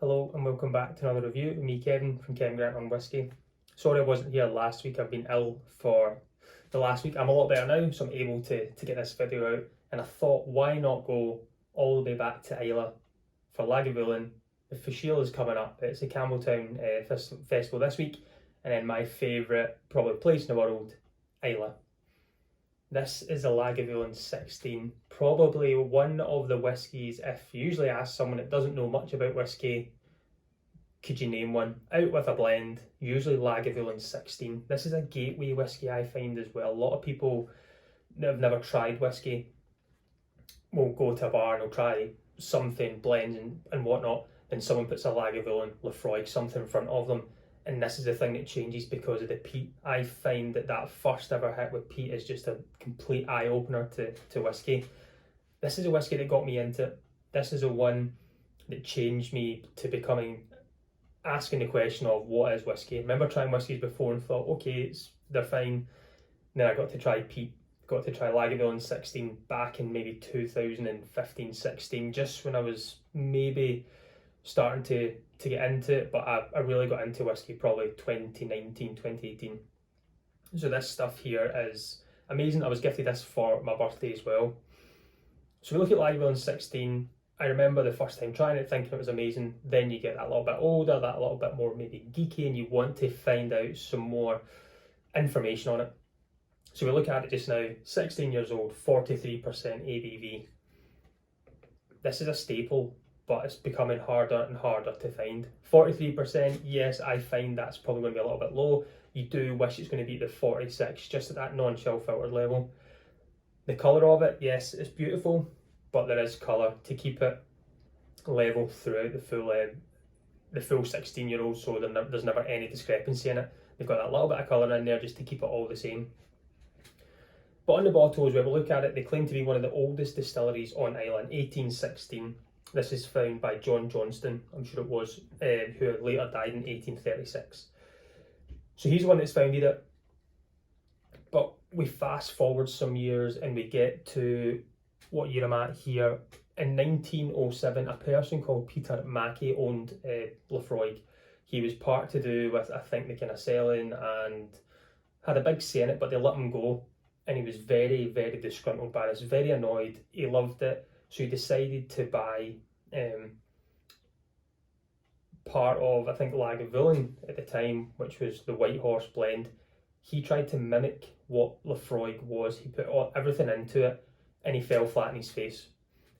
Hello and welcome back to another review with me, Kevin, from Kevin Grant on Whisky. Sorry I wasn't here last week. I've been ill for the last week. I'm a lot better now, so I'm able to get this video out. And I thought, why not go all the way back to Islay for Lagavulin. The Fashil is coming up. It's a Campbelltown festival this week. And then my favourite, probably place in the world, Islay. This is a Lagavulin 16, probably one of the whiskies. If you usually ask someone that doesn't know much about whiskey, could you name one? Out with a blend, usually Lagavulin 16. This is a gateway whiskey, I find, as well. A lot of people that have never tried whiskey will go to a bar and they'll try something, blends and whatnot, and someone puts a Lagavulin, Lafroig, something in front of them. And this is the thing that changes because of the peat. I find that first ever hit with peat is just a complete eye-opener to whiskey. This is a whiskey that got me into it. This is a one that changed me to asking the question of what is whiskey. I remember trying whiskies before and thought, okay, they're fine. And then I got to try peat, got to try Lagavulin 16 back in maybe 2015-16, just when I was maybe starting to get into it, but I really got into whiskey probably 2019-2018. So this stuff here is amazing. I was gifted this for my birthday as well. So we look at Lagavulin 16. I remember the first time trying it thinking it was amazing. Then you get that little bit older, that little bit more maybe geeky, and you want to find out some more information on it. So we look at it just now, 16 years old, 43% ABV. This is a staple, but it's becoming harder and harder to find. 43%, yes, I find that's probably going to be a little bit low. You do wish it's going to be the 46, just at that non-chill filtered level. The colour of it, yes, it's beautiful, but there is colour to keep it level throughout the full 16-year-old, so there's never any discrepancy in it. They've got that little bit of colour in there just to keep it all the same. But on the bottle, as we look at it, they claim to be one of the oldest distilleries on Islay, 1816. This is found by John Johnston, I'm sure it was, who later died in 1836. So he's the one that's founded it. But we fast forward some years and we get to what year I'm at here. In 1907, a person called Peter Mackey owned Lafroig. He was part to do with, I think, the kind of selling and had a big say in it, but they let him go. And he was very, very disgruntled by this, very annoyed. He loved it. So he decided to buy part of, I think, Lagavulin at the time, which was the White Horse blend. He tried to mimic what Lafroig was. He put everything into it and he fell flat in his face.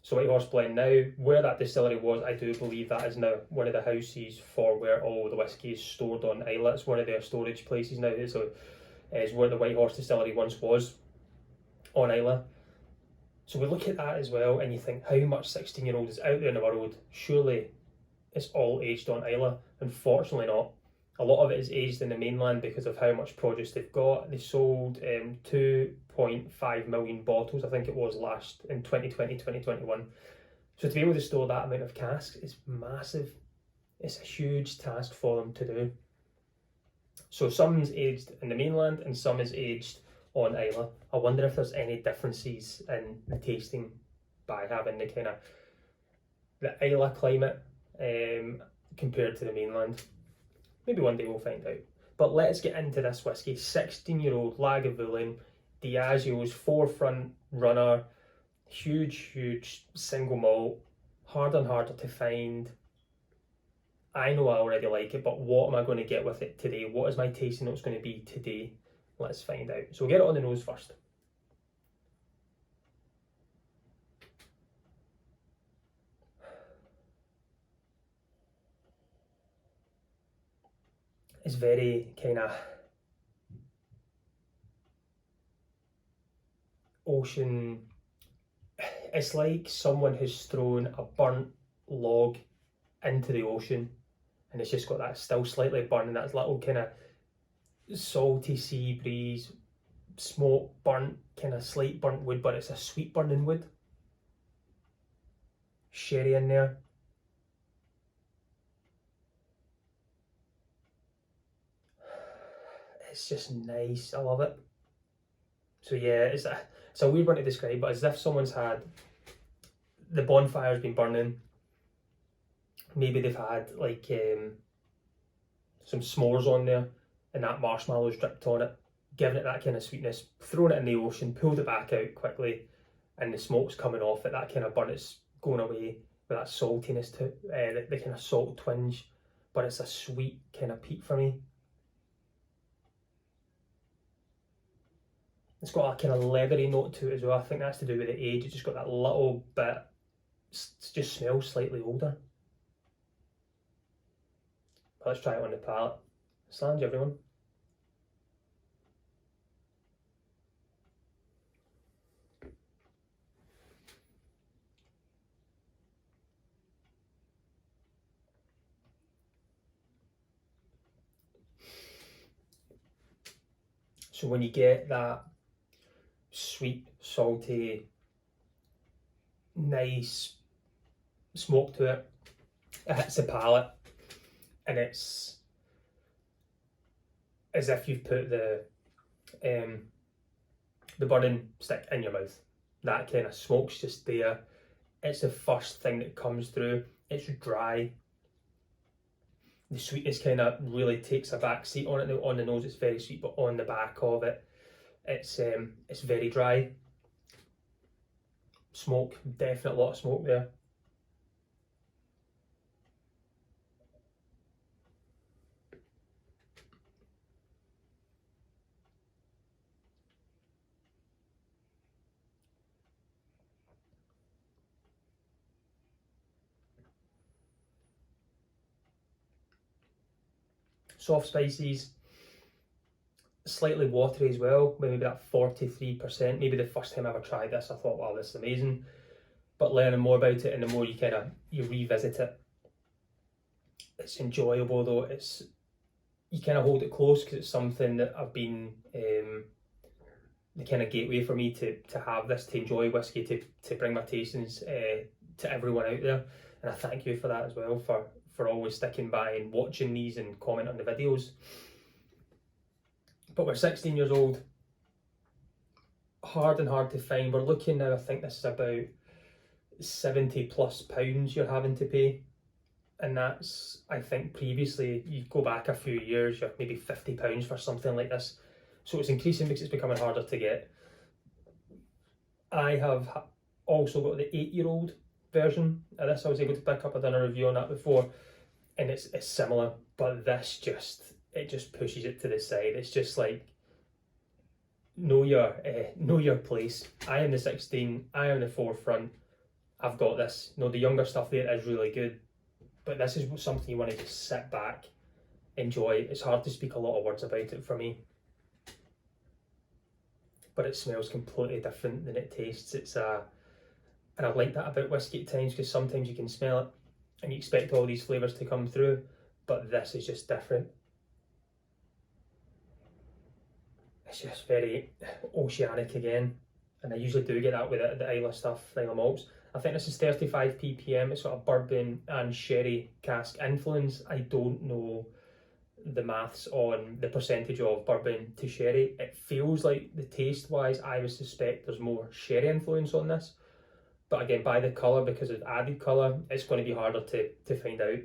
So White Horse blend now, where that distillery was, I do believe that is now one of the houses for where all the whiskey is stored on Islay. It's one of their storage places now. So it's where the White Horse distillery once was on Islay. So we look at that as well and you think, how much 16-year-old is out there in the world? Surely it's all aged on Islay. Unfortunately not. A lot of it is aged in the mainland because of how much produce they've got. They sold 2.5 million bottles, I think it was, last in 2020, 2021. So to be able to store that amount of casks is massive. It's a huge task for them to do. So some's aged in the mainland and some is aged on Islay. I wonder if there's any differences in the tasting by having the kind of the Islay climate compared to the mainland. Maybe one day we'll find out. But let's get into this whiskey. 16-year-old Lagavulin, Diageo's forefront runner, huge single malt, harder and harder to find. I know I already like it, but what am I going to get with it today? What is my tasting notes going to be today? Let's find out. So we'll get it on the nose first. It's very kind of ocean. It's like someone has thrown a burnt log into the ocean and it's just got that still slightly burning, that little kind of salty sea breeze, smoke, burnt, kind of slight burnt wood, but it's a sweet burning wood. Sherry in there. It's just nice. I love it. So yeah, it's a weird one to describe, but as if someone's had the bonfire's been burning, maybe they've had like some s'mores on there and that marshmallow's dripped on it, giving it that kind of sweetness, thrown it in the ocean, pulled it back out quickly, and the smoke's coming off it, that kind of burn, it's going away with that saltiness to the kind of salt twinge, but it's a sweet kind of peat for me. It's got a kind of leathery note to it as well. I think that's to do with the age. It's just got that little bit, it just smells slightly older. But let's try it on the palate. Slange, everyone. So when you get that sweet, salty, nice smoke to it, it hits the palate, and it's as if you've put the burning stick in your mouth. That kind of smoke's just there. It's the first thing that comes through. It's dry. The sweetness kind of really takes a back seat on it. On the nose it's very sweet, but on the back of it, it's very dry. Smoke, definite lot of smoke there. Soft spices, slightly watery as well, maybe that 43%. Maybe the first time I ever tried this, I thought, wow, this is amazing. But learning more about it, and the more you revisit it, it's enjoyable though. You kind of hold it close because it's something that I've been the kind of gateway for me to have this, to enjoy whiskey, to bring my tastings to everyone out there. And I thank you for that as well, for always sticking by and watching these and commenting on the videos. But we're 16 years old, hard to find. We're looking now, I think this is about £70+ you're having to pay, and that's, I think previously, you go back a few years, you're maybe £50 for something like this. So it's increasing because it's becoming harder to get. I have also got the 8-year-old version of this. I was able to pick up, I've done a review on that before, and it's similar, but this just pushes it to the side. It's just like, know your place. I am the 16, I am the forefront, I've got this. No, the younger stuff there is really good, but this is something you want to just sit back, enjoy. It's hard to speak a lot of words about it for me, but it smells completely different than it tastes. And I like that about whiskey at times, because sometimes you can smell it and you expect all these flavours to come through, but this is just different. It's just very oceanic again, and I usually do get that with the Islay stuff, Islay malts. I think this is 35 ppm. It's got a bourbon and sherry cask influence. I don't know the maths on the percentage of bourbon to sherry. It feels like, the taste wise, I would suspect there's more sherry influence on this, but again, by the colour, because of added colour, it's going to be harder to find out.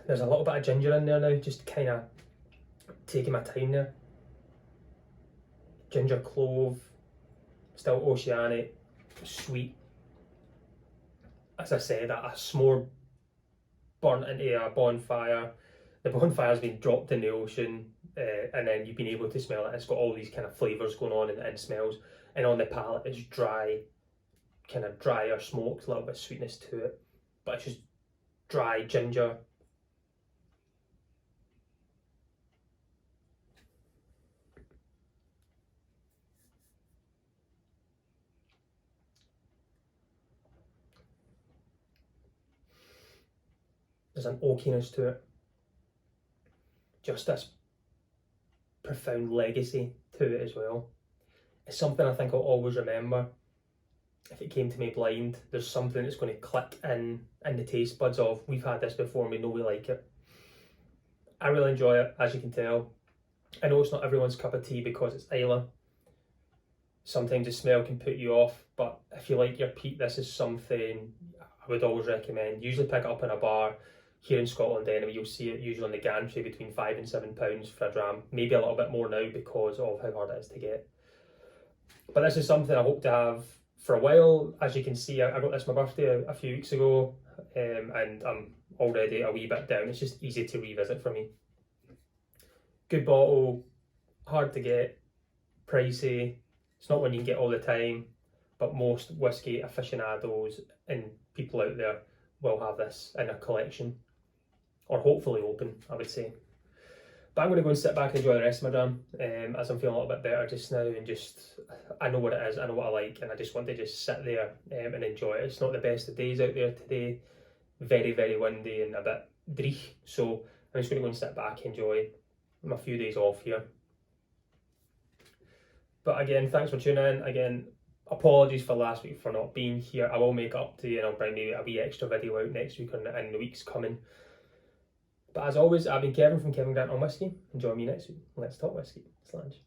There's a little bit of ginger in there now, just kind of taking my time there. Ginger, clove, still oceanic, sweet. As I said, a s'more burnt into a bonfire. The bonfire's been dropped in the ocean, and then you've been able to smell it. It's got all these kind of flavours going on and smells. And on the palate, it's dry, kind of drier smoked, a little bit of sweetness to it, but it's just dry ginger. There's an oakiness to it. Just this profound legacy to it as well. It's something I think I'll always remember. If it came to me blind, there's something that's going to click in the taste buds of, we've had this before and we know we like it. I really enjoy it, as you can tell. I know it's not everyone's cup of tea because it's Islay, sometimes the smell can put you off, but if you like your peat, this is something I would always recommend. Usually pick it up in a bar. Here in Scotland anyway, you'll see it usually on the gantry between £5 and £7 for a dram, maybe a little bit more now because of how hard it is to get. But this is something I hope to have for a while. As you can see, I got this for my birthday a few weeks ago, and I'm already a wee bit down. It's just easy to revisit for me. Good bottle, hard to get, pricey. It's not one you can get all the time, but most whiskey aficionados and people out there will have this in a collection, or hopefully open, I would say. But I'm going to go and sit back and enjoy the rest of my dram, as I'm feeling a little bit better just now, and just, I know what it is, I know what I like, and I just want to just sit there and enjoy it. It's not the best of days out there today, very, very windy and a bit dreich, so I'm just going to go and sit back, enjoy my few days off here. But again, thanks for tuning in. Again, apologies for last week for not being here. I will make up to you, and I'll bring maybe a wee extra video out next week and in the weeks coming. But as always, I've been Kevin from Kevin Grant on Whisky. Enjoy me next week. Let's talk whiskey. Slange.